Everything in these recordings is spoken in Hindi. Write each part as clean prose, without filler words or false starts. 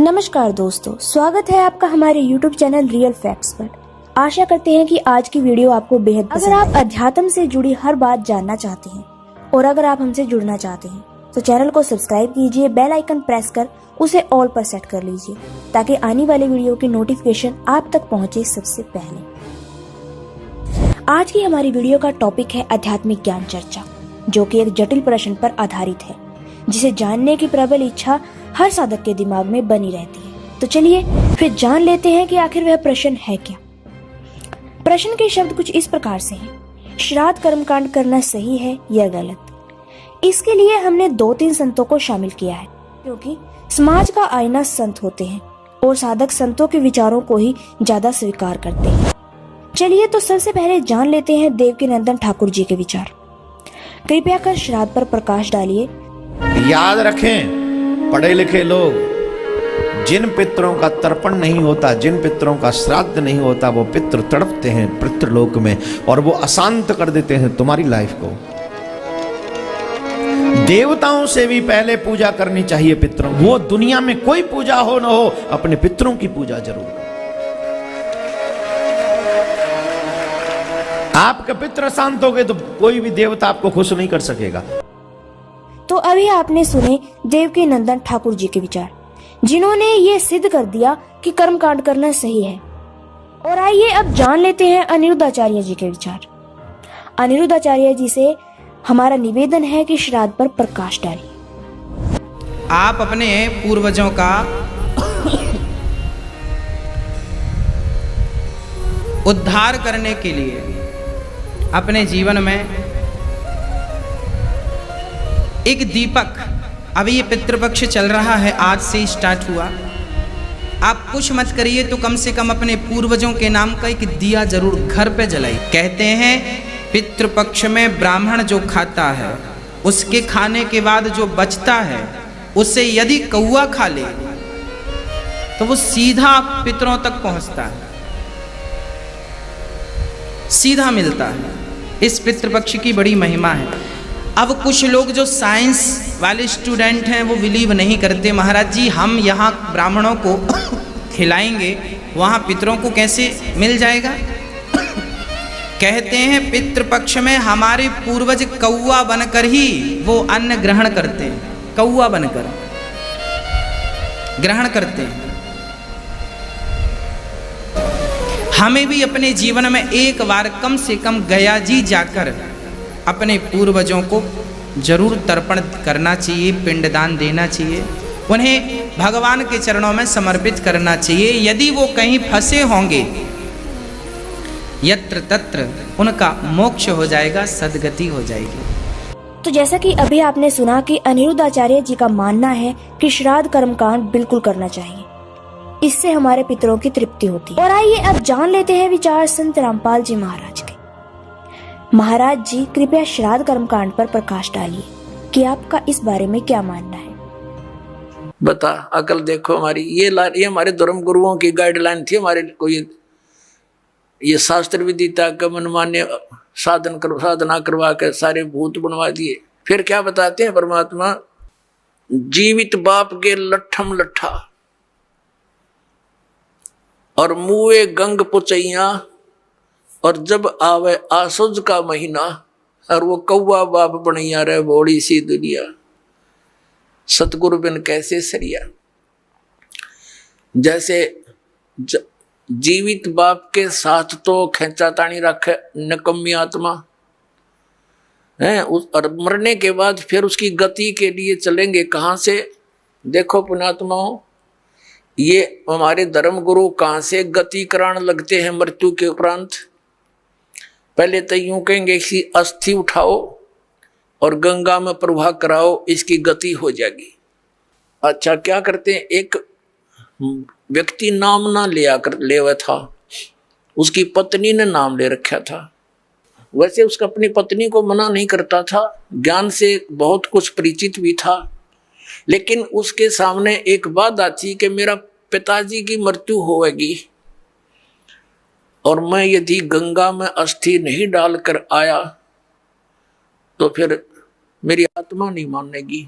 नमस्कार दोस्तों, स्वागत है आपका हमारे YouTube चैनल रियल फैक्ट्स पर। आशा करते हैं कि आज की वीडियो आपको बेहद पसंद आए। अगर आप अध्यात्म से जुड़ी हर बात जानना चाहते हैं और अगर आप हमसे जुड़ना चाहते हैं तो चैनल को सब्सक्राइब कीजिए, बेल आइकन प्रेस कर उसे ऑल पर सेट कर लीजिए ताकि आने वाले वीडियो की नोटिफिकेशन आप तक पहुंचे सबसे पहले। आज की हमारी वीडियो का टॉपिक है आध्यात्मिक ज्ञान चर्चा, जो कि एक जटिल प्रश्न पर आधारित है जिसे जानने की प्रबल इच्छा हर साधक के दिमाग में बनी रहती है। तो चलिए फिर जान लेते हैं कि आखिर वह प्रश्न है क्या। प्रश्न के शब्द कुछ इस प्रकार से हैं: श्राद्ध कर्मकांड करना सही है या गलत? इसके लिए हमने 2-3 संतों को शामिल किया है, क्योंकि समाज का आईना संत होते हैं और साधक संतों के विचारों को ही ज्यादा स्वीकार करते हैं। चलिए तो सबसे पहले जान लेते हैं देवकीनंदन ठाकुर जी के विचार। कृपया कर श्राद्ध पर प्रकाश डालिए। याद रखें, पढ़े लिखे लोग, जिन पितरों का तर्पण नहीं होता, जिन पितरों का श्राद्ध नहीं होता, वो पितृ तड़पते हैं पितृलोक में और वो अशांत कर देते हैं तुम्हारी लाइफ को। देवताओं से भी पहले पूजा करनी चाहिए पितरों। वो दुनिया में कोई पूजा हो ना हो, अपने पितरों की पूजा जरूर। आपके पितृ अशांत हो गए तो कोई भी देवता आपको खुश नहीं कर सकेगा। तो अभी आपने सुने देवकीनंदन ठाकुर जी के विचार, जिन्होंने ये सिद्ध कर दिया कि कर्मकांड करना सही है। और आइए अब जान लेते हैं अनिरुद्धाचार्य जी के विचार। अनिरुद्धाचार्य जी से हमारा निवेदन है कि श्राद्ध पर प्रकाश डालिए। आप अपने पूर्वजों का उद्धार करने के लिए अपने जीवन में एक दीपक, अभी ये पितृपक्ष चल रहा है, आज से स्टार्ट हुआ, आप कुछ मत करिए तो कम से कम अपने पूर्वजों के नाम का एक दिया जरूर घर पे जलाइए। कहते हैं पितृपक्ष में ब्राह्मण जो खाता है उसके खाने के बाद जो बचता है उससे यदि कौवा खा ले तो वो सीधा पितरों तक पहुंचता है, सीधा मिलता है। इस पितृपक्ष की बड़ी महिमा है। अब कुछ लोग जो साइंस वाले स्टूडेंट हैं वो बिलीव नहीं करते, महाराज जी हम यहाँ ब्राह्मणों को खिलाएंगे, वहाँ पितरों को कैसे मिल जाएगा? कहते हैं पितृपक्ष में हमारे पूर्वज कौवा बनकर ही वो अन्न ग्रहण करते हैं, कौवा बनकर ग्रहण करते हैं। हमें भी अपने जीवन में एक बार कम से कम गया जी जाकर अपने पूर्वजों को जरूर तर्पण करना चाहिए, पिंडदान देना चाहिए, उन्हें भगवान के चरणों में समर्पित करना चाहिए। यदि वो कहीं फंसे होंगे यत्र तत्र उनका मोक्ष हो जाएगा, सद्गति हो जाएगी। तो जैसा कि अभी आपने सुना कि अनिरुद्धाचार्य जी का मानना है कि श्राद्ध कर्मकांड बिल्कुल करना चाहिए, इससे हमारे पितरों की तृप्ति होती है। और आइए अब जान लेते हैं विचार संत रामपाल जी महाराज के। महाराज जी कृपया श्राद्ध कर्मकांड पर प्रकाश डालिए कि आपका इस बारे में क्या मानना है। बता अकल देखो हमारी, ये हमारे धर्म गुरुओं की गाइडलाइन थी। हमारे को ये शास्त्र विदिता का मनमान्य साधना करवा के सारे भूत बनवा दिए। फिर क्या बताते हैं परमात्मा? जीवित बाप के लट्ठम लट्ठा और मुए गंग पुचैया, और जब आवे आसुज का महीना और वो कौवा बाप बनैया रहे बोड़ी सी दुनिया, सतगुरु बिन कैसे सरिया। जैसे जीवित बाप के साथ तो खेचा तानी रखे नकम्मी आत्मा है, और मरने के बाद फिर उसकी गति के लिए चलेंगे कहाँ से? देखो पुण्यात्माओं, ये हमारे धर्म गुरु कहाँ से गति कराने लगते हैं मृत्यु के उपरांत? पहले तो यूं कहेंगे कि अस्थि उठाओ और गंगा में प्रवाह कराओ, इसकी गति हो जाएगी। अच्छा क्या करते हैं, एक व्यक्ति नाम ना ले हुआ था, उसकी पत्नी ने नाम ले रखा था। वैसे उसका अपनी पत्नी को मना नहीं करता था, ज्ञान से बहुत कुछ परिचित भी था, लेकिन उसके सामने एक बात आती कि मेरा पिताजी की मृत्यु होगी और मैं यदि गंगा में अस्थि नहीं डालकर आया तो फिर मेरी आत्मा नहीं मानेगी,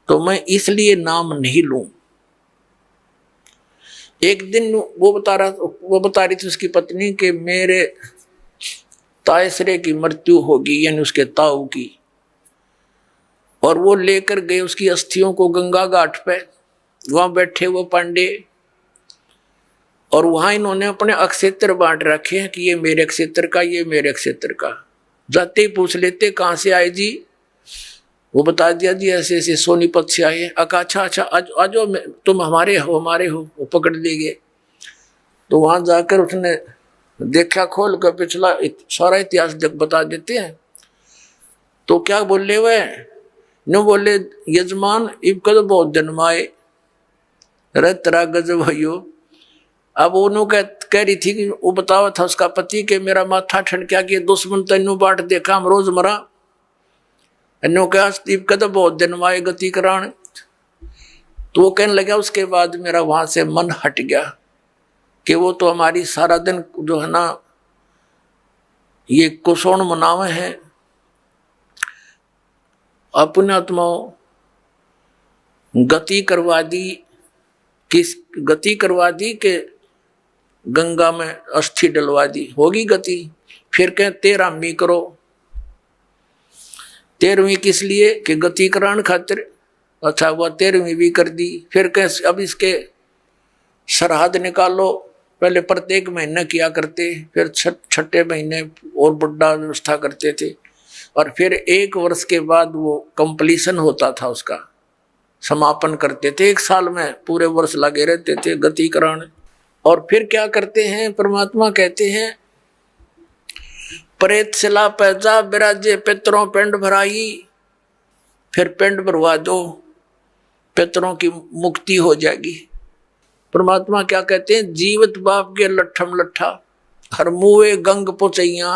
तो मैं इसलिए नाम नहीं लूं। एक दिन वो बता रही थी उसकी पत्नी कि मेरे तायसरे की मृत्यु होगी, यानी उसके ताऊ की। और वो लेकर गए उसकी अस्थियों को गंगा घाट पे, वहां बैठे वो पांडे, और वहां इन्होंने अपने अक्षेत्र बांट रखे हैं कि ये मेरे अक्षेत्र का, ये मेरे अक्षेत्र का। जाते ही पूछ लेते कहाँ से आए जी, वो बता दिया जी ऐसे ऐसे सोनीपत से आए। अच्छा अच्छा आज तुम हमारे हो वो पकड़ ले गए। तो वहां जाकर उसने देखा, खोल कर पिछला सारा इतिहास बता देते हैं। तो क्या बोले वह न बोले, यजमान इब कद बहुत जन्माए रे तेरा गजब भयो। अब उन्होंने कह रही थी कि वो बतावा था उसका पति कि मेरा माथा ठनका कि दुश्मन तेनू बाट देखा हम रोज मरा। इन्हों कहा इब कद बहुत जन्माए गति कराण। तो वो कहने लगा उसके बाद मेरा वहां से मन हट गया कि वो तो हमारी सारा दिन जो है ना ये कुशोण मनावे हैं। अपने आत्माओं गति करवा दी, किस गति करवा दी कि गंगा में अस्थि डलवा दी, होगी गति। फिर कहें 13वीं करो। 13वीं किस लिए कि गति कराने खातिर। अच्छा वह 13वीं भी कर दी। फिर कहें अब इसके सरहद निकालो। पहले प्रत्येक महीने किया करते, फिर छठे महीने और बड़ा व्यवस्था करते थे, और फिर 1 वर्ष के बाद वो कंप्लीशन होता था, उसका समापन करते थे। 1 साल में पूरे वर्ष लगे रहते थे गति कराने। और फिर क्या करते हैं, परमात्मा कहते हैं प्रेत शिला पैजा बिराजे पितरों पिंड भराई। फिर पिंड भरवा दो, पितरों की मुक्ति हो जाएगी। परमात्मा क्या कहते हैं, जीवित बाप के लट्ठम लट्ठा हर मुए गंग पुचैया।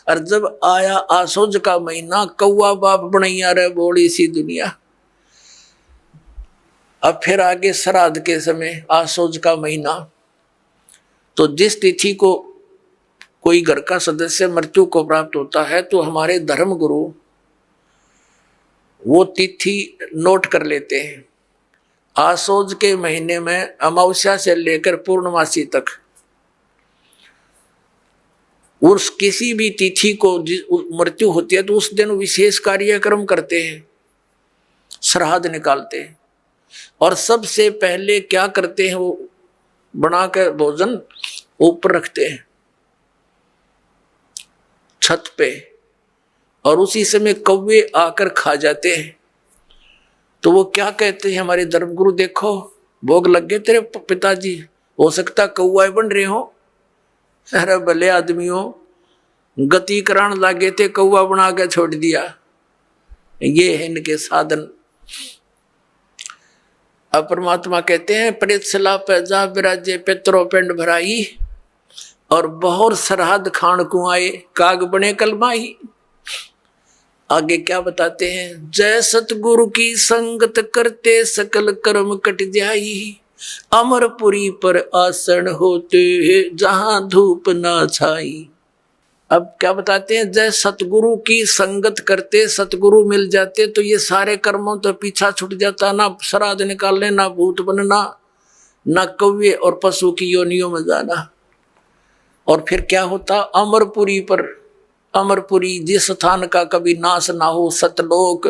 और जब आया आसोज का महीना, कौआ बाप बनैया रे बोली सी दुनिया। अब फिर आगे श्राद्ध के समय आसोज का महीना। तो जिस तिथि को कोई घर का सदस्य मृत्यु को प्राप्त होता है तो हमारे धर्म गुरु वो तिथि नोट कर लेते हैं। आसोज के महीने में अमावस्या से लेकर पूर्णमासी तक उस किसी भी तिथि को मृत्यु होती है तो उस दिन विशेष कार्यक्रम करते हैं, श्राद्ध निकालते हैं। और सबसे पहले क्या करते हैं, वो बनाकर भोजन ऊपर रखते हैं छत पे, और उसी समय कौवे आकर खा जाते हैं। तो वो क्या कहते हैं हमारे धर्मगुरु, देखो भोग लग गए तेरे पिताजी, हो सकता कौआ बन रहे हो। अरे भले आदमियों, गति करान लागे थे, कौआ बना के छोड़ दिया। ये है इनके साधन। अब परमात्मा कहते हैं प्रेत शिला पैजा बिराजे पितरों पिंड भराई। और बहुत सरहद खान कुआए काग बने कलमाही। आगे क्या बताते हैं, जय सतगुरु की संगत करते सकल कर्म कट जाई। अमरपुरी पर आसन होते जहां धूप ना छाई। अब क्या बताते हैं, जय सतगुरु की संगत करते सतगुरु मिल जाते तो ये सारे कर्मों तो पीछा छूट जाता, ना श्राद्ध निकालने, ना भूत बनना, ना कौवे और पशु की योनियों में जाना। और फिर क्या होता, अमरपुरी पर, अमरपुरी जिस स्थान का कभी नाश ना हो, सतलोक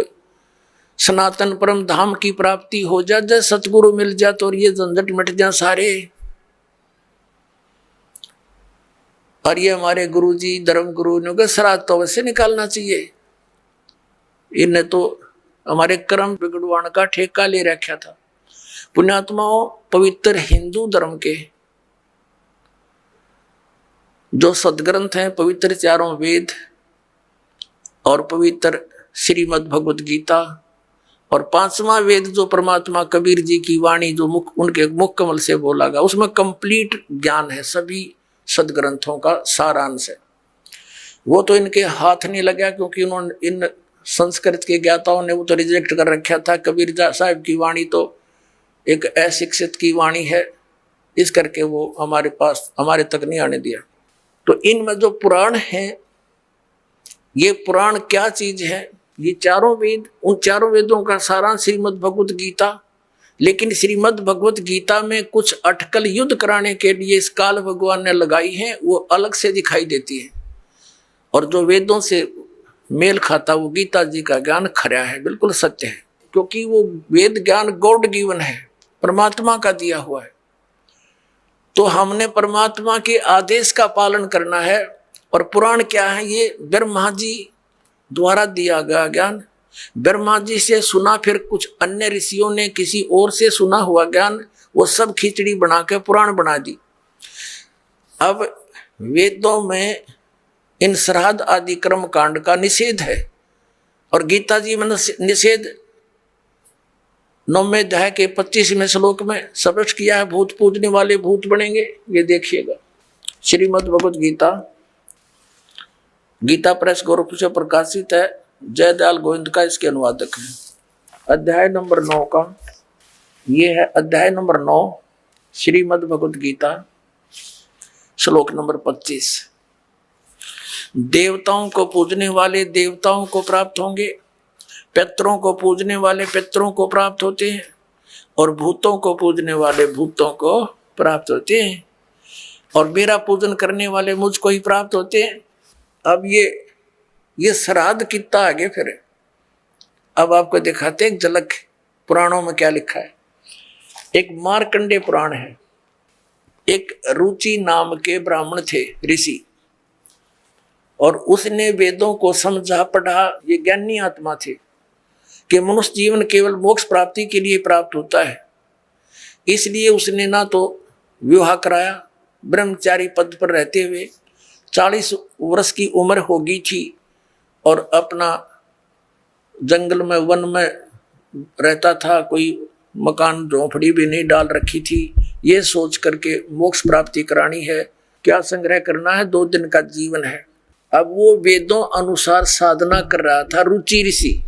सनातन परम धाम की प्राप्ति हो जा, जय सतगुरु मिल जा तो ये झंझट मिट जा सारे। और ये हमारे गुरुजी धर्म गुरु ने श्राद्ध तो वैसे निकालना चाहिए। इन्हें तो हमारे कर्म बिगड़वाने का ठेका ले रखा था। पुण्यात्माओं, पवित्र हिंदू धर्म के जो सदग्रंथ हैं, पवित्र 4 वेद और पवित्र श्रीमद् भगवत गीता और 5वां वेद जो परमात्मा कबीर जी की वाणी जो उनके मुख कमल से बोला गया, उसमें कंप्लीट ज्ञान है, सभी सदग्रंथों का सारांश है। वो तो इनके हाथ नहीं लगा क्योंकि उन्होंने इन संस्कृत के ज्ञाताओं ने वो तो रिजेक्ट कर रखा था। कबीर साहब की वाणी तो एक अशिक्षित की वाणी है, इस करके वो हमारे पास, हमारे तक नहीं आने दिया। तो इनमें जो पुराण हैं, ये पुराण क्या चीज है, ये 4 वेद, उन 4 वेदों का सारांश श्रीमद् भगवत गीता, लेकिन श्रीमद् भगवत गीता में कुछ अटकल युद्ध कराने के लिए इस काल भगवान ने लगाई है, वो अलग से दिखाई देती है। और जो वेदों से मेल खाता वो गीता जी का ज्ञान खरा है, बिल्कुल सत्य है, क्योंकि वो वेद ज्ञान गॉड गिवन है, परमात्मा का दिया हुआ है। तो हमने परमात्मा के आदेश का पालन करना है। और पुराण क्या है? ये ब्रह्मा जी द्वारा दिया गया ज्ञान, ब्रह्मा जी से सुना, फिर कुछ अन्य ऋषियों ने किसी और से सुना हुआ ज्ञान, वो सब खिचड़ी बना के पुराण बना दी। अब वेदों में इन श्राद्ध आदि कर्म कांड का निषेध है, और गीता जी में निषेध 9वें अध्याय के 25वें श्लोक में स्पष्ट किया है, भूत पूजने वाले भूत बनेंगे। ये देखिएगा, श्रीमद् भगवत गीता, गीता प्रेस गोरखपुर से प्रकाशित है, जयदयाल गोविंद का इसके अनुवादक है। अध्याय नंबर 9 का ये है, अध्याय नंबर 9 श्रीमद् भगवत गीता, श्लोक नंबर 25। देवताओं को पूजने वाले देवताओं को प्राप्त होंगे, पितरों को पूजने वाले पितरों को प्राप्त होते हैं, और भूतों को पूजने वाले भूतों को प्राप्त होते हैं, और मेरा पूजन करने वाले मुझको ही प्राप्त होते हैं। अब ये श्राद्ध कितना आगे फिर है। अब आपको दिखाते हैं एक झलक पुराणों में क्या लिखा है। एक मार्कंडेय पुराण है। एक रुचि नाम के ब्राह्मण थे, ऋषि, और उसने वेदों को समझा पढ़ा। ये ज्ञानी आत्मा थे कि मनुष्य जीवन केवल मोक्ष प्राप्ति के लिए प्राप्त होता है, इसलिए उसने ना तो विवाह कराया, ब्रह्मचारी पद पर रहते हुए 40 वर्ष की उम्र हो गई थी, और अपना जंगल में वन में रहता था, कोई मकान झोंपड़ी भी नहीं डाल रखी थी। ये सोच करके मोक्ष प्राप्ति करानी है, क्या संग्रह करना है, 2 दिन का जीवन है। अब वो वेदों अनुसार साधना कर रहा था, रुचि ऋषि,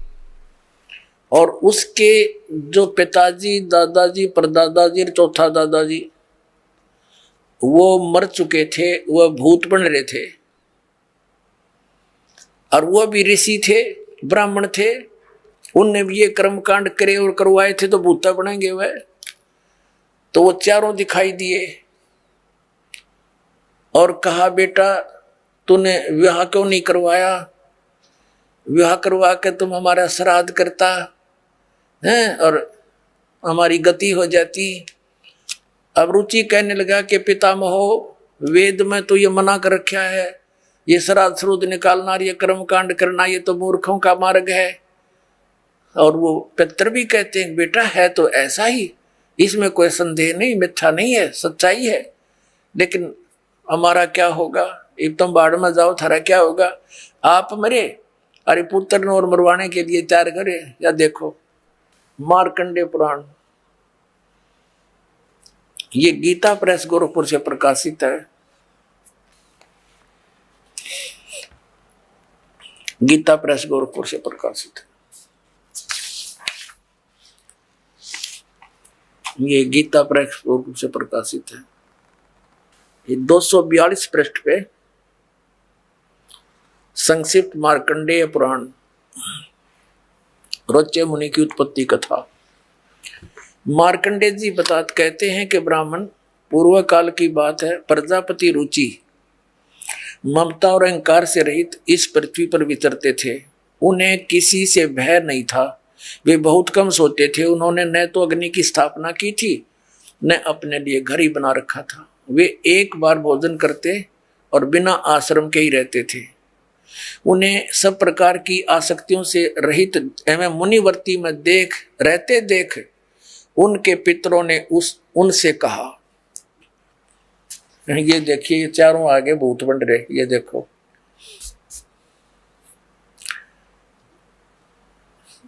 और उसके जो पिताजी, दादाजी, परदादाजी, चौथा दादाजी वो मर चुके थे, वह भूत बन रहे थे, और वह भी ऋषि थे, ब्राह्मण थे। उनने भी ये कर्म कांड करे और करवाए थे, तो भूता बनेंगे वह। तो वो चारों दिखाई दिए और कहा, बेटा तूने विवाह क्यों नहीं करवाया? विवाह करवा के तुम हमारा श्राद्ध करता है और हमारी गति हो जाती। अब रुचि कहने लगा कि पितामहो, वेद में तो ये मना कर रखा है, ये श्राद्ध श्रुद्ध निकालना, ये कर्म कांड करना, ये तो मूर्खों का मार्ग है। और वो पितर भी कहते हैं, बेटा है तो ऐसा ही, इसमें कोई संदेह नहीं, मिथ्या नहीं है, सच्चाई है। लेकिन हमारा क्या होगा? अब तुम बाढ़ में जाओ, थारा क्या होगा? आप मरे, अरे पुत्र और मरवाने के लिए तैयार करे। या देखो मार्कंडेय पुराण, ये गीता प्रेस गोरखपुर से प्रकाशित है। गीता प्रेस गोरखपुर से प्रकाशित है। ये गीता प्रेस गोरखपुर से प्रकाशित है। ये 242 पृष्ठ पे संक्षिप्त मार्कंडेय पुराण, रोच्य मुनि की उत्पत्ति कथा। मार्कंडेय जी कहते हैं कि ब्राह्मण, पूर्व काल की बात है, प्रजापति रुचि ममता और अहंकार से रहित इस पृथ्वी पर विचरते थे। उन्हें किसी से भय नहीं था, वे बहुत कम सोते थे। उन्होंने न तो अग्नि की स्थापना की थी, न अपने लिए घर ही बना रखा था। वे एक बार भोजन करते और बिना आश्रम के ही रहते थे। उन्हें सब प्रकार की आसक्तियों से रहित एवं मुनिवर्ती में देख उनके पितरों ने उनसे कहा, ये देखिए ये चारों आगे भूत बन रहे, ये देखो,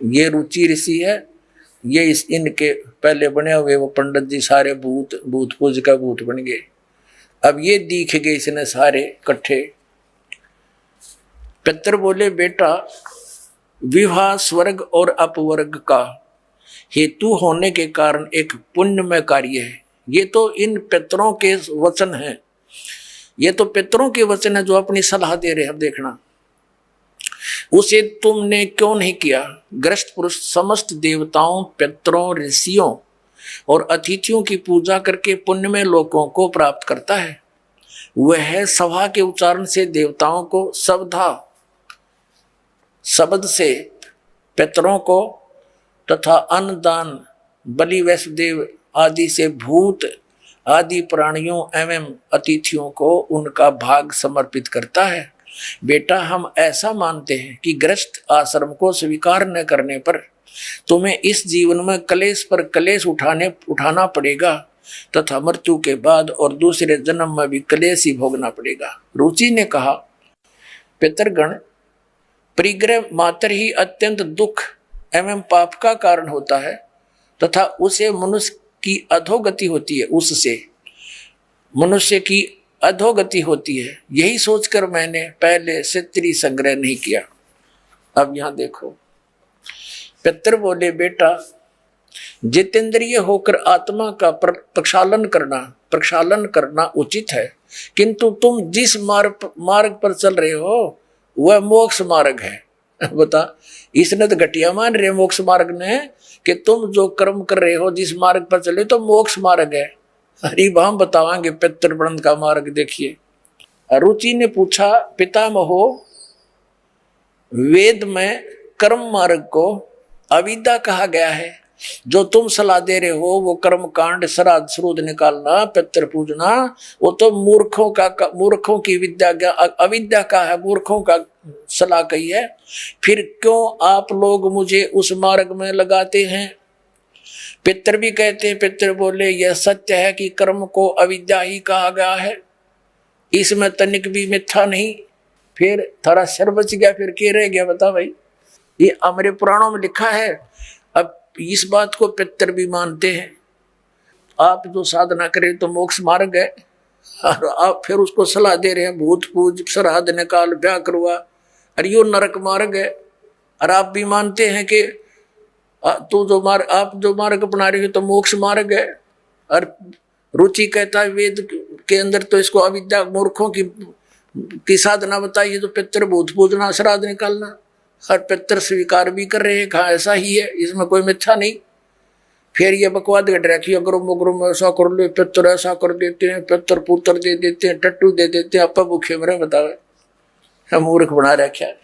ये रुचि ऋषि है, ये इनके पहले बने हुए वो पंडित जी सारे भूत पूज का भूत बन गए। अब ये दिख गए इसने सारे इकट्ठे। पितर बोले, बेटा विवाह स्वर्ग और अपवर्ग का हेतु होने के कारण एक पुण्यमय कार्य है। ये तो इन पितरों के वचन हैं, ये तो पितरों के वचन है जो अपनी सलाह दे रहे हैं। अब देखना, उसे तुमने क्यों नहीं किया? ग्रस्त पुरुष समस्त देवताओं, पितरों, ऋषियों और अतिथियों की पूजा करके पुण्यमय लोकों को प्राप्त करता है। वह सभा के उच्चारण से देवताओं को, शब्द से पितरों को तथा अन्नदान, बलि, वैष्णदेव आदि से भूत आदि प्राणियों एवं अतिथियों को उनका भाग समर्पित करता है। बेटा, हम ऐसा मानते हैं कि गृहस्थ आश्रम को स्वीकार न करने पर तुम्हें इस जीवन में कलेश पर कलेश उठाना पड़ेगा तथा मृत्यु के बाद और दूसरे जन्म में भी कलेश ही भोगना पड़ेगा। रुचि ने कहा, पितरगण, परिग्रह मात्र ही अत्यंत दुख एवं पाप का कारण होता है तथा उसे मनुष्य की अधोगति होती है, उससे मनुष्य की अधोगति होती है। यही सोचकर मैंने पहले से त्रि संग्रह नहीं किया। अब यहां देखो, पितर बोले, बेटा, जितेंद्रिय होकर आत्मा का प्रक्षालन करना उचित है, किंतु तुम जिस मार्ग पर चल रहे हो वह मोक्ष मार्ग है। बता, इसने तो घटिया मान रहे मोक्ष मार्ग ने कि तुम जो कर्म कर रहे हो, जिस मार्ग पर चले तो मोक्ष मार्ग है। हरिभ हम बतावांगे पितृवृंद का मार्ग। देखिए, रुचि ने पूछा, पितामहो, वेद में कर्म मार्ग को अविद्या कहा गया है। जो तुम सलाह दे रहे हो वो कर्म कांड, श्राद्ध श्रूद निकालना, पितृ पूजना, वो तो मूर्खों की विद्या, अविद्या का है, मूर्खों का सलाह कही है। फिर क्यों आप लोग मुझे उस मार्ग में लगाते हैं? पितर भी कहते हैं, पितर बोले, यह सत्य है कि कर्म को अविद्या ही कहा गया है, इसमें तनिक भी मिथ्या नहीं। फिर थारा सर बच गया, फिर क्या रह गया? बता भाई, ये हमारे पुराणों में लिखा है। अब इस बात को पितर भी मानते हैं। आप जो साधना करें तो मोक्ष मार्ग है, और आप फिर उसको सलाह दे रहे हैं भूत पूज, श्राद्ध निकाल, ब्याह करवा, अरे यो नरक मार्ग है। और आप भी मानते हैं कि आप जो मार्ग अपना रहे हो तो मोक्ष मार्ग है। और रुचि कहता है वेद के अंदर तो इसको अविद्या, मूर्खों की साधना बताइए, तो पितर भूत पूजना, श्राद्ध निकालना, और पितर स्वीकार भी कर रहे हैं, कहा ऐसा ही है, इसमें कोई मिथ्या नहीं। फिर ये बकवाद घट रखी, अगर ऐसा कर लो, पितर ऐसा कर देते हैं, पितर पुत्र दे देते हैं, टट्टू दे देते हैं, आपा भूखे मरे। बतावे हम मूर्ख बना रखा है।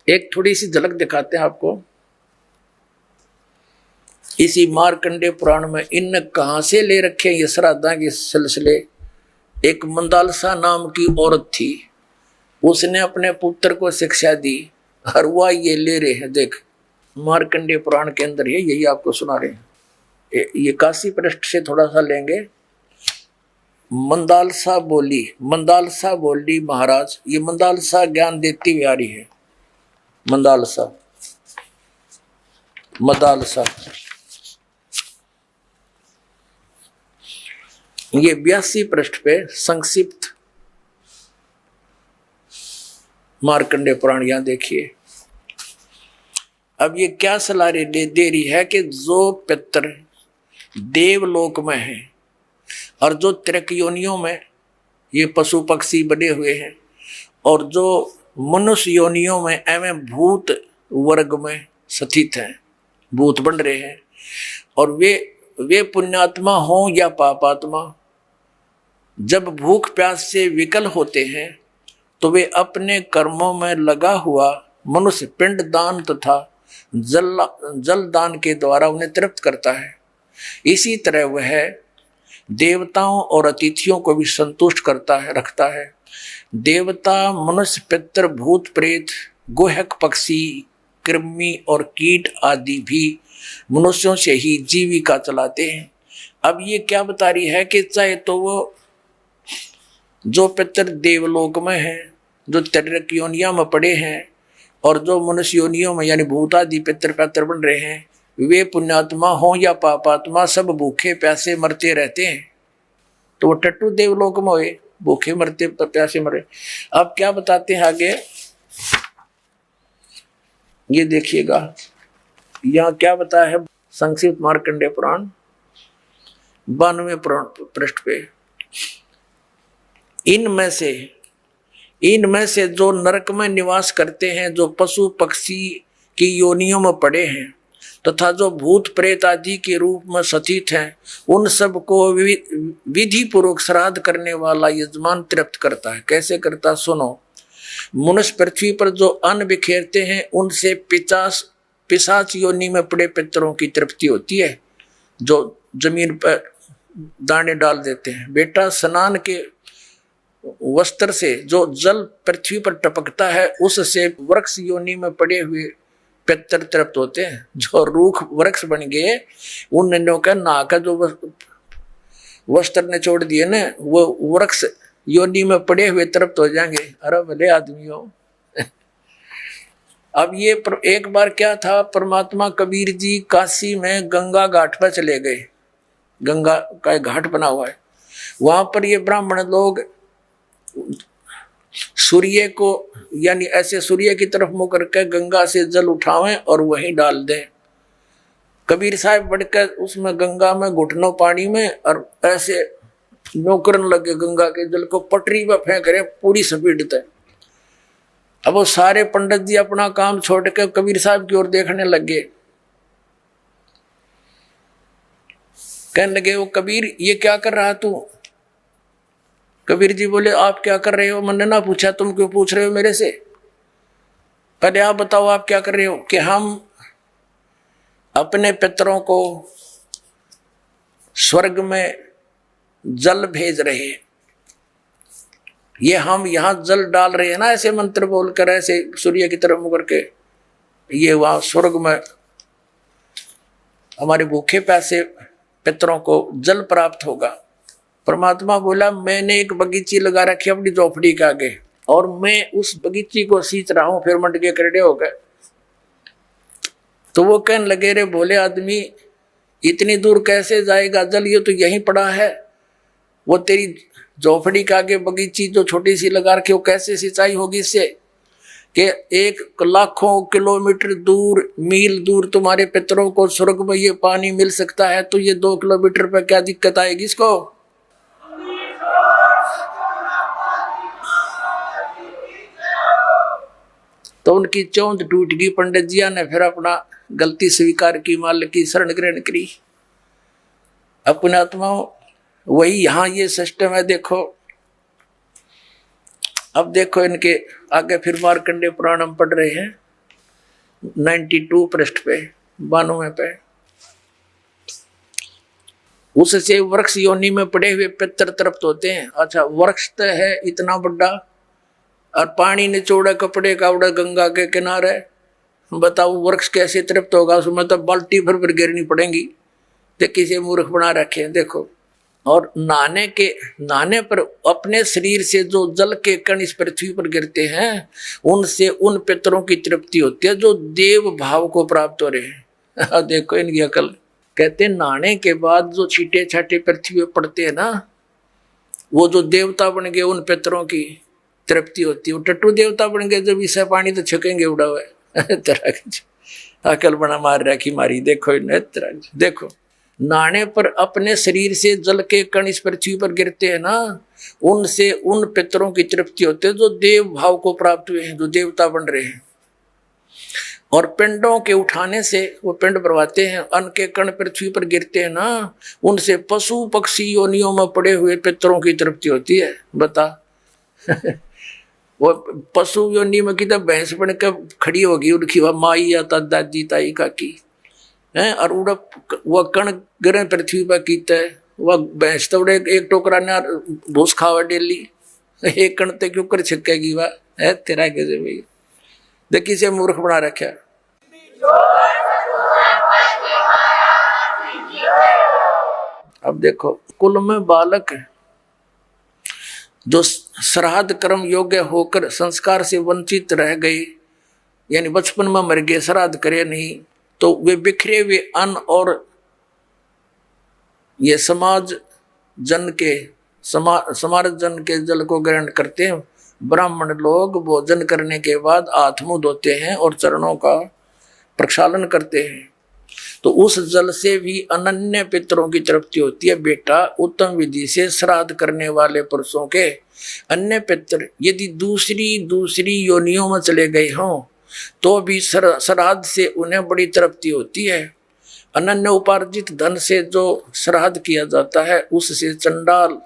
एक थोड़ी सी झलक दिखाते हैं आपको इसी मार्कंडे पुराण में। इन कहां से ले रखे ये श्राद्धा के सिलसिले। एक मंदालसा नाम की औरत थी, उसने अपने पुत्र को शिक्षा दी, और वह ये ले रहे हैं। देख, मार्कंडे पुराण के अंदर है, यही आपको सुना रहे हैं। ये काशी पृष्ठ से थोड़ा सा लेंगे। मंदालसा बोली महाराज, ये मंदालसा ज्ञान देती हुई आ रही है। मंदालसा ये 82 पृष्ठ पे संक्षिप्त मार्कंडे पुराण, यहां देखिए। अब ये क्या सलाह दे रही है कि जो पितर देवलोक में है और जो त्रिक योनियों में ये पशु पक्षी बने हुए हैं, और जो मनुष्य योनियों में एवं भूत वर्ग में स्थित हैं, भूत बन रहे हैं, और वे पुण्यात्मा हो या पापात्मा, जब भूख प्यास से विकल होते हैं तो वे अपने कर्मों में लगा हुआ मनुष्य पिंड दान तथा जल दान के द्वारा उन्हें तृप्त करता है। इसी तरह वह देवताओं और अतिथियों को भी संतुष्ट रखता है। देवता, मनुष्य, पितर, भूत, प्रेत, गोहक, पक्षी, कृमि और कीट आदि भी मनुष्यों से ही जीविका चलाते हैं। अब ये क्या बता रही है कि चाहे तो वो जो पितर देवलोक में हैं, जो त्रिक योनियों में पड़े हैं, और जो मनुष्य योनियों में यानी भूत आदि पितर पैतर बन रहे हैं, वे पुण्यात्मा हो या पापात्मा, सब भूखे प्यासे मरते रहते हैं। तो वो टट्टू देवलोक में हुए, भूखे मरते प्यासे मरे। अब क्या बताते हैं आगे, ये देखिएगा यहाँ क्या बताया है संक्षिप्त मार्कंडे पुराण 92 पृष्ठ पे। इनमें से इनमें से जो नरक में निवास करते हैं, जो पशु पक्षी की योनियों में पड़े हैं तथा जो भूत प्रेत आदि के रूप में सतीत हैं, उन सब को विधि पूर्वक श्राद्ध करने वाला यजमान तृप्त करता है। कैसे करता, सुनो। मनुष्य पृथ्वी पर जो अन्न बिखेरते हैं उनसे पिशाच योनि में पड़े पितरों की तृप्ति होती है, जो जमीन पर दाने डाल देते हैं। बेटा, स्नान के वस्त्र से जो जल पृथ्वी पर टपकता है उससे वृक्ष योनि में पड़े हुए पितर तृप्त होते हैं। जो रूख वृक्ष बन गए उन का नहा का जो वस्त्र ने छोड़ दिए ना, वो वृक्ष योनि में पड़े हुए तृप्त हो जाएंगे। अरे भले आदमी हो। अब ये एक बार क्या था, परमात्मा कबीर जी काशी में गंगा घाट पर चले गए। गंगा का एक घाट बना हुआ है, वहां पर ये ब्राह्मण लोग सूर्य को यानी ऐसे सूर्य की तरफ मुंह करके गंगा से जल उठावें और वहीं डाल दें। कबीर साहब बढ़कर उसमें गंगा में घुटनों पानी में और ऐसे नौकरन लगे गंगा के जल को, पटरी पर फेंक रहे पूरी स्पीड तक। अब वो सारे पंडित जी अपना काम छोड़ कर कबीर साहब की ओर देखने लगे। कहने लगे, वो कबीर ये क्या कर रहा तू? कबीर जी बोले, आप क्या कर रहे हो? मैंने ना पूछा, तुम क्यों पूछ रहे हो मेरे से? पहले आप बताओ आप क्या कर रहे हो? कि हम अपने पितरों को स्वर्ग में जल भेज रहे हैं। ये हम यहां जल डाल रहे हैं ना, ऐसे मंत्र बोलकर, ऐसे सूर्य की तरफ मुकर के, ये वहां स्वर्ग में हमारे भूखे प्यासे पितरों को जल प्राप्त होगा। परमात्मा बोला, मैंने एक बगीची लगा रखी अपनी झोपड़ी के आगे और मैं उस बगीची को सींच रहा हूं। फिर मंडके करड़े हो गए। तो वो कहने लगे, रे भोले आदमी, इतनी दूर कैसे जाएगा जल? ये तो यहीं पड़ा है। वो तेरी झोपड़ी के आगे बगीची जो छोटी सी लगा रखी, वो कैसे सिंचाई होगी इससे? कि 1 लाखों किलोमीटर दूर, मील दूर तुम्हारे पितरों को स्वर्ग में ये पानी मिल सकता है, तो ये 2 किलोमीटर पर क्या दिक्कत आएगी इसको? तो उनकी चौंध टूट गई। पंडित जिया ने फिर अपना गलती स्वीकार की, माल की शरण ग्रहण करी। अपने आत्माओं, वही यहां ये सिस्टम है। देखो, अब देखो इनके आगे फिर मार्कंडे पुराण हम पढ़ रहे हैं 92 पृष्ठ पे, 92 पे। उससे वृक्ष योनि में पड़े हुए पितर तृप्त होते हैं। अच्छा, वृक्ष तो है इतना बड़ा और पानी निचोड़ा कपड़े का उड़ा गंगा के किनारे, बताओ वृक्ष कैसे तृप्त होगा? उसमें तो बाल्टी भर गिरनी पड़ेगी। तो किसी मूर्ख बना रखे हैं। देखो, और नहाने पर अपने शरीर से जो जल के कण इस पृथ्वी पर गिरते हैं उनसे उन पितरों की तृप्ति होती है जो देव भाव को प्राप्त हो रहे हैं। देखो इनकी अकल। कहते नहाने के बाद जो छींटे छाटे पृथ्वी पर पड़ते हैं ना, वो जो देवता बन गए उन पितरों की तृप्ति होती है। वो टट्टू देवता बन गए, जब इसे पानी तो छकेंगे उड़ा हुआ तरह अकल बना मार रखी मारी। देखो देखो, नहाने पर अपने शरीर से जल के कण इस पृथ्वी पर गिरते हैं ना, उनसे उन पितरों की तृप्ति होती है जो देव भाव को प्राप्त हुए हैं, जो देवता बन रहे हैं। और पिंडों के उठाने से वो पिंड भरवाते हैं, अन्न के कण पृथ्वी पर गिरते हैं ना, उनसे पशु पक्षी योनियों में पड़े हुए पितरों की तृप्ति होती है। बता वो पशु योनि में की तो भैंस बन के खड़ी होगी, उनकी वह माई या दादी ताई काकी है, और उड़ा वह कण गिरे पृथ्वी पर कीता है। वह भैंस तो उड़े एक टोकरा ने भूस खावा डेली, एक कण ते क्यों कर छिकेगी वह है तेरा कैसे भाई? देखिए से मूर्ख बना रखा। अब देखो, कुल में बालक जो श्राद्ध कर्म योग्य होकर संस्कार से वंचित रह गए, यानी बचपन में मर गए, श्राद्ध करे नहीं, तो वे बिखरे हुए अन्न और ये समाज जन के जल को ग्रहण करते हैं। ब्राह्मण लोग भोजन करने के बाद हाथ मुंह धोते हैं और चरणों का प्रक्षालन करते हैं। तो उस जल से भी अनन्य पितरों की तृप्ति होती है। बेटा, उत्तम विधि से श्राद्ध करने वाले पुरुषों के अन्य पितर यदि दूसरी योनियों में चले गए हों तो भी श्राद्ध से उन्हें बड़ी तृप्ति होती है। अनन्य उपार्जित धन से जो श्राद्ध किया जाता है उससे चंडाल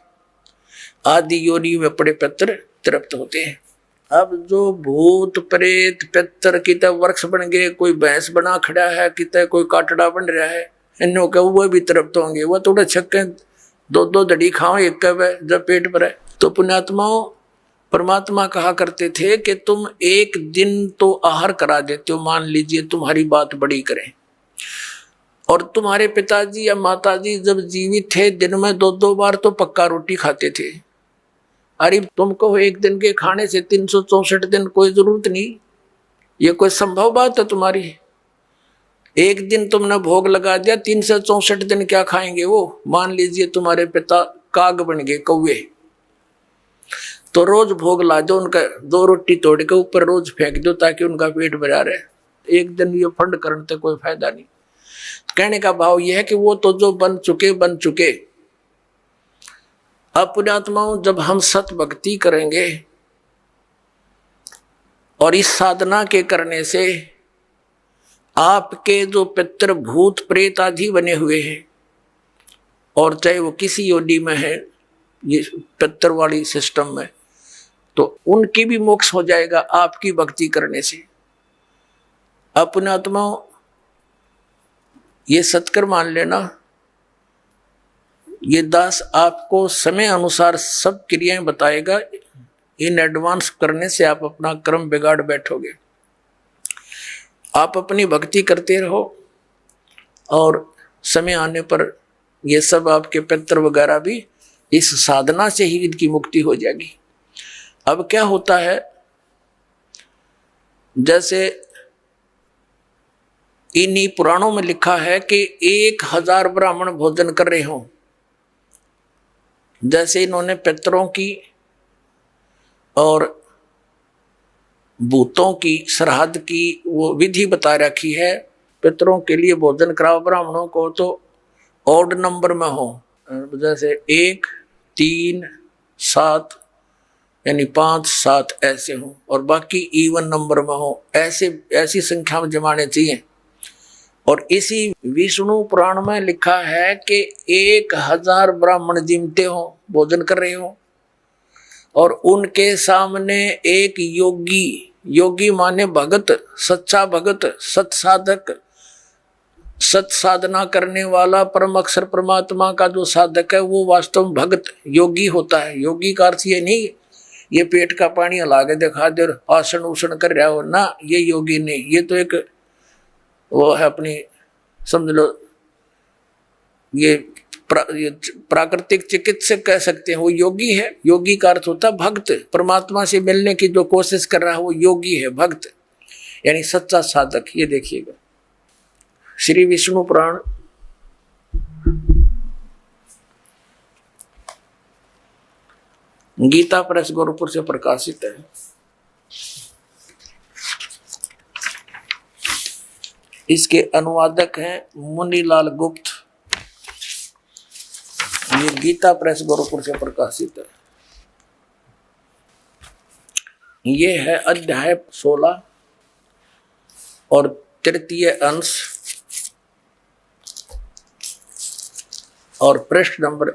आदि योनि में पड़े पितर तृप्त होते हैं। अब जो भूत प्रेत पितर कितने वृक्ष बन गए, कोई भैंस बना खड़ा है, कितने कोई काटड़ा बन रहा है, इन्हों के वो भी तृप्त होंगे। वो थोड़े छक्के दो दड़ी खाओ एक कब जब पेट भरे। तो पुण्यात्माओं, परमात्मा कहा करते थे कि तुम एक दिन तो आहार करा देते हो, मान लीजिए तुम्हारी बात बड़ी करें, और तुम्हारे पिताजी या माताजी जब जीवित थे दिन में 2-2 बार तो पक्का रोटी खाते थे। अरे तुमको एक दिन के खाने से 364 दिन कोई जरूरत नहीं, ये कोई संभव बात है तुम्हारी? एक दिन तुमने भोग लगा दिया, 364 दिन क्या खाएंगे वो? मान लीजिए तुम्हारे पिता काग बन गए, कौवे, तो रोज भोग ला दो उनका, 2 रोटी तोड़ के ऊपर रोज फेंक दो ताकि उनका पेट भरा रहे। एक दिन ये फंड करने से कोई फायदा नहीं। कहने का भाव यह है कि वो तो जो बन चुके। अब पुण्यात्माओं, जब हम सत भक्ति करेंगे और इस साधना के करने से आपके जो पितर भूत प्रेत आदि बने हुए हैं, और चाहे वो किसी योनि में है ये पितर वाली सिस्टम में, तो उनकी भी मोक्ष हो जाएगा आपकी भक्ति करने से। अब पुण्यात्माओं, ये सत्कर मान लेना, ये दास आपको समय अनुसार सब क्रियाएं बताएगा। इन एडवांस करने से आप अपना कर्म बिगाड़ बैठोगे। आप अपनी भक्ति करते रहो और समय आने पर ये सब आपके पितर वगैरह भी इस साधना से ही इनकी मुक्ति हो जाएगी। अब क्या होता है, जैसे इन्हीं पुराणों में लिखा है कि 1000 ब्राह्मण भोजन कर रहे हों, जैसे इन्होंने पितरों की और भूतों की श्राद्ध की वो विधि बता रखी है। पितरों के लिए भोजन कराओ ब्राह्मणों को तो ऑड नंबर में हो, जैसे 1, 3, 7 यानी 5, 7 ऐसे हो, और बाकी इवन नंबर में हो, ऐसी संख्या में जमाने चाहिए। और इसी विष्णु पुराण में लिखा है कि 1000 ब्राह्मण जिमते हो, भोजन कर रहे हो, और उनके सामने एक योगी माने भगत, सच्चा भगत, सत्साधक, सत साधना करने वाला परम अक्षर परमात्मा का जो साधक है वो वास्तव में भगत योगी होता है। योगी का अर्थ ये नहीं ये पेट का पानी हला के दिखा दे और आसन उसन कर रहा हो ना, ये योगी नहीं। ये तो एक वो है अपनी, समझ लो ये प्राकृतिक चिकित्सक कह सकते हैं, वो योगी है। योगी का अर्थ होता है भक्त, परमात्मा से मिलने की जो कोशिश कर रहा है वो योगी है, भक्त यानी सच्चा साधक। ये देखिएगा श्री विष्णु पुराण गीता प्रेस गोरखपुर से प्रकाशित है। इसके अनुवादक हैं मुनीलाल गुप्त। ये गीता प्रेस गोरखपुर से प्रकाशित है। ये है अध्याय 16 और तृतीय अंश और पृष्ठ नंबर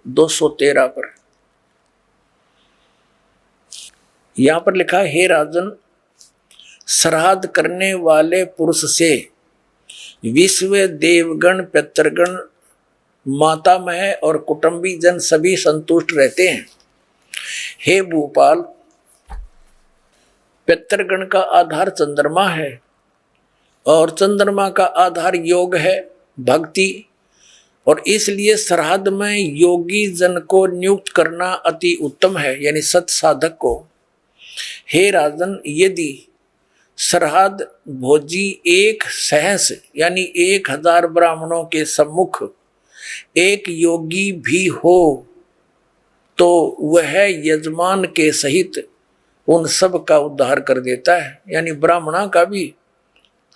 213 पर। यहां पर लिखा है, हे राजन, श्राद्ध करने वाले पुरुष से विश्व देवगण, पितरगण, मातामह और कुटुंबी जन सभी संतुष्ट रहते हैं। हे भूपाल, पितरगण का आधार चंद्रमा है और चंद्रमा का आधार योग है, भक्ति, और इसलिए श्राद्ध में योगी जन को नियुक्त करना अति उत्तम है, यानी सत साधक को। हे राजन, यदि श्राद्ध भोजी एक सहस यानी 1000 ब्राह्मणों के सम्मुख एक योगी भी हो तो वह यजमान के सहित उन सब का उद्धार कर देता है, यानी ब्राह्मणा का भी,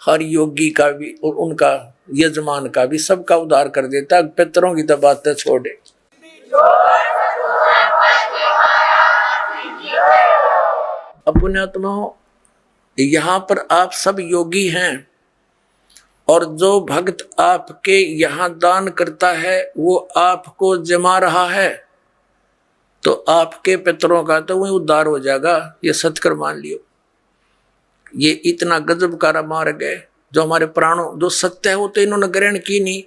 हर योगी का भी और उनका यजमान का भी, सबका उद्धार कर देता। पितरों की तो बात छोड़े। अब पुण्यात्माओं, यहाँ पर आप सब योगी हैं और जो भक्त आपके यहाँ दान करता है वो आपको जमा रहा है, तो आपके पितरों का तो वही उद्धार हो जाएगा। ये सत्कर मान लियो। ये इतना गजब का मार्ग है जो हमारे प्राणों, जो सत्य है वो तो इन्होंने ग्रहण की नहीं,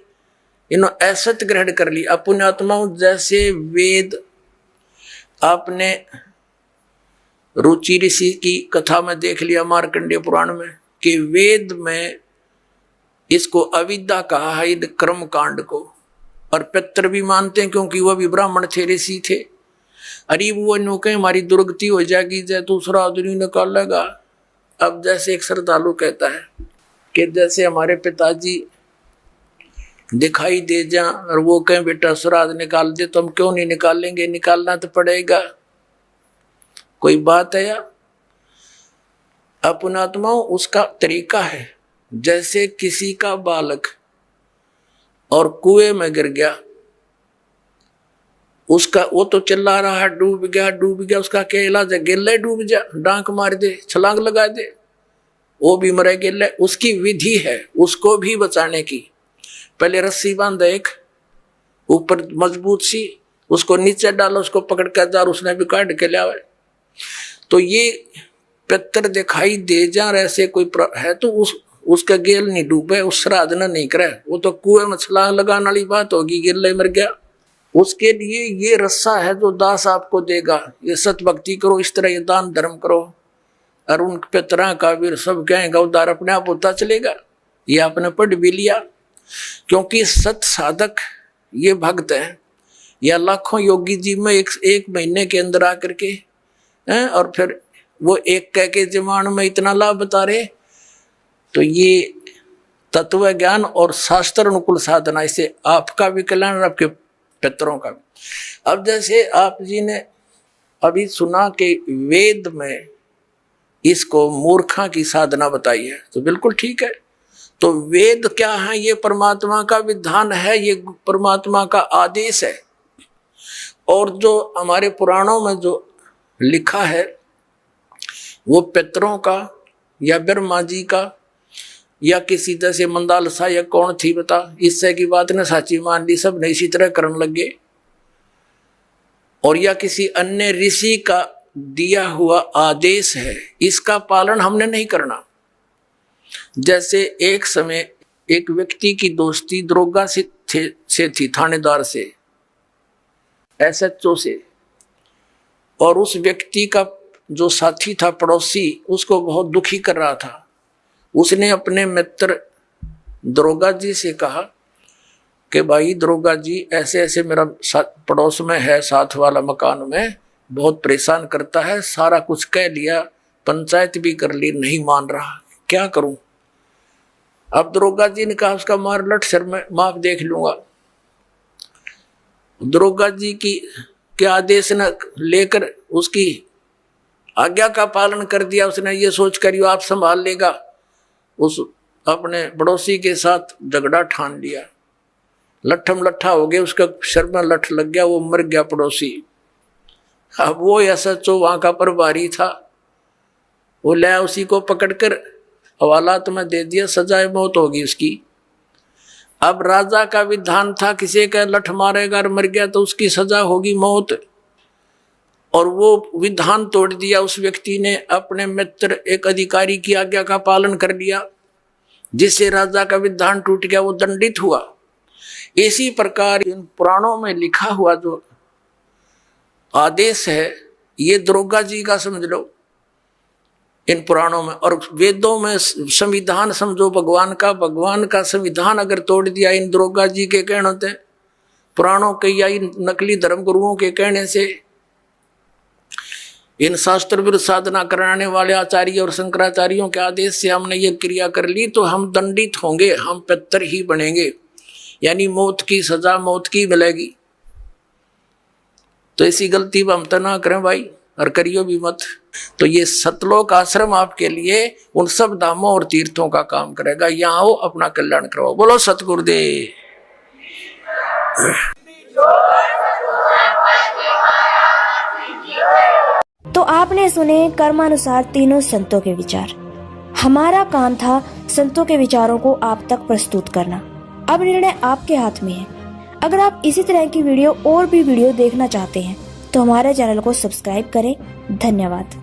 इन्होंने असत्य ग्रहण कर ली। अब पुण्यात्माओं, जैसे वेद, आपने रुचि ऋषि की कथा में देख लिया मार्कंडेय पुराण में कि वेद में इसको अविद्या कहा है, इन कर्म कांड को। और पितर भी मानते हैं क्योंकि वह भी ब्राह्मण थे, ऋषि थे। अरे वो नो कहे हमारी दुर्गति हो जाएगी, जय दूसरा आदमी निकालेगा। अब जैसे एक श्रद्धालु कहता है कि जैसे हमारे पिताजी दिखाई दे जा और वो कहें बेटा श्राद्ध निकाल दे, तो हम क्यों नहीं निकालेंगे, निकालना तो पड़ेगा। कोई बात है या? पुण्यात्माओं, उसका तरीका है। जैसे किसी का बालक और कुएं में गिर गया, उसका वो तो चिल्ला रहा है डूब गया डूब गया, उसका क्या इलाज है? गिल्ले डूब जा, डांक मार दे, छलांग लगा दे, वो भी मरे गिल्ले। उसकी विधि है उसको भी बचाने की। पहले रस्सी बांध एक ऊपर मजबूत सी, उसको नीचे डालो, उसको पकड़ कर जा, उसने भी काट के लिया। तो ये पितर दिखाई दे जा ऐसे कोई है तो उसका गेल नहीं डूबे, उस श्राद्ध न नहीं करे, वो तो कुएं में छलांग लगाने वाली बात होगी, गिल्ले मर गया। उसके लिए ये रस्सा है जो दास आपको देगा। ये सत भक्ति करो, इस तरह ये दान धर्म करो, और उन पितरा का भी सब कहेंगे उद्धार अपने आप होता चलेगा। ये आपने पढ़ भी लिया, क्योंकि सत साधक ये भक्त है, या लाखों योगी जी में एक महीने के अंदर आकर के हैं, और फिर वो एक कह के जमान में इतना लाभ बता रहे। तो ये तत्व ज्ञान और शास्त्र अनुकूल साधना, इसे आपका भी कल्याण और आपके पितरों का भी। अब जैसे आप जी ने अभी सुना कि वेद में इसको मूर्खा की साधना बताई है, तो बिल्कुल ठीक है। तो वेद क्या है? ये परमात्मा का विधान है, ये परमात्मा का आदेश है। और जो हमारे पुराणों में जो लिखा है वो पितरों का या ब्रह्मा जी का या किसी तरह से मंदालसा या कौन थी बता, इससे की बात ने साची मान ली, सब ने इसी तरह करने लगे। और या किसी अन्य ऋषि का दिया हुआ आदेश है, इसका पालन हमने नहीं करना। जैसे एक समय एक व्यक्ति की दोस्ती दरोगा से थी, थानेदार से, SHO से, और उस व्यक्ति का जो साथी था पड़ोसी उसको बहुत दुखी कर रहा था। उसने अपने मित्र दरोगा जी से कहा कि भाई दरोगा जी, ऐसे ऐसे मेरा पड़ोस में है, साथ वाला मकान में, बहुत परेशान करता है, सारा कुछ कह लिया, पंचायत भी कर ली, नहीं मान रहा, क्या करूं? अब दरोगा जी ने कहा उसका मार लट सर में माफ देख लूंगा। दरोगा जी के आदेश न लेकर उसकी आज्ञा का पालन कर दिया। उसने ये सोच कर यो आप संभाल लेगा, उस अपने पड़ोसी के साथ झगड़ा ठान लिया, लट्ठम लट्ठा हो गया, उसका सर में लठ लग गया, वो मर गया पड़ोसी। अब वो SHO वहां का प्रभारी था, वो ले उसी को पकड़कर हवालात में दे दिया, सजाए मौत होगी उसकी। अब राजा का विधान था किसी का लठ मारेगा और मर गया तो उसकी सजा होगी मौत, और वो विधान तोड़ दिया उस व्यक्ति ने। अपने मित्र एक अधिकारी की आज्ञा का पालन कर लिया, जिससे राजा का विधान टूट गया, वो दंडित हुआ। इसी प्रकार इन पुराणों में लिखा हुआ जो आदेश है ये दरोगा जी का समझ लो इन पुराणों में। और वेदों में संविधान समझो भगवान का संविधान अगर तोड़ दिया इन दरोगा जी के कहने से, पुराणों के या इन नकली धर्म गुरुओं के कहने से, इन शास्त्र विरुद्ध साधना कराने वाले आचार्य और शंकराचार्यों के आदेश से हमने ये क्रिया कर ली, तो हम दंडित होंगे, हम पितर ही बनेंगे, यानी मौत की सजा मौत की मिलेगी। तो ऐसी गलती हम तो ना करें भाई। और करियो भी मत। तो ये सतलोक आश्रम आपके लिए उन सब धामों और तीर्थों का काम करेगा। यहाँ आओ, अपना कल्याण करवाओ। बोलो सतगुरुदेव। तो आपने सुने कर्मानुसार तीनों संतों के विचार। हमारा काम था संतों के विचारों को आप तक प्रस्तुत करना। अब निर्णय आपके हाथ में है। अगर आप इसी तरह की वीडियो और भी वीडियो देखना चाहते हैं तो हमारे चैनल को सब्सक्राइब करें। धन्यवाद।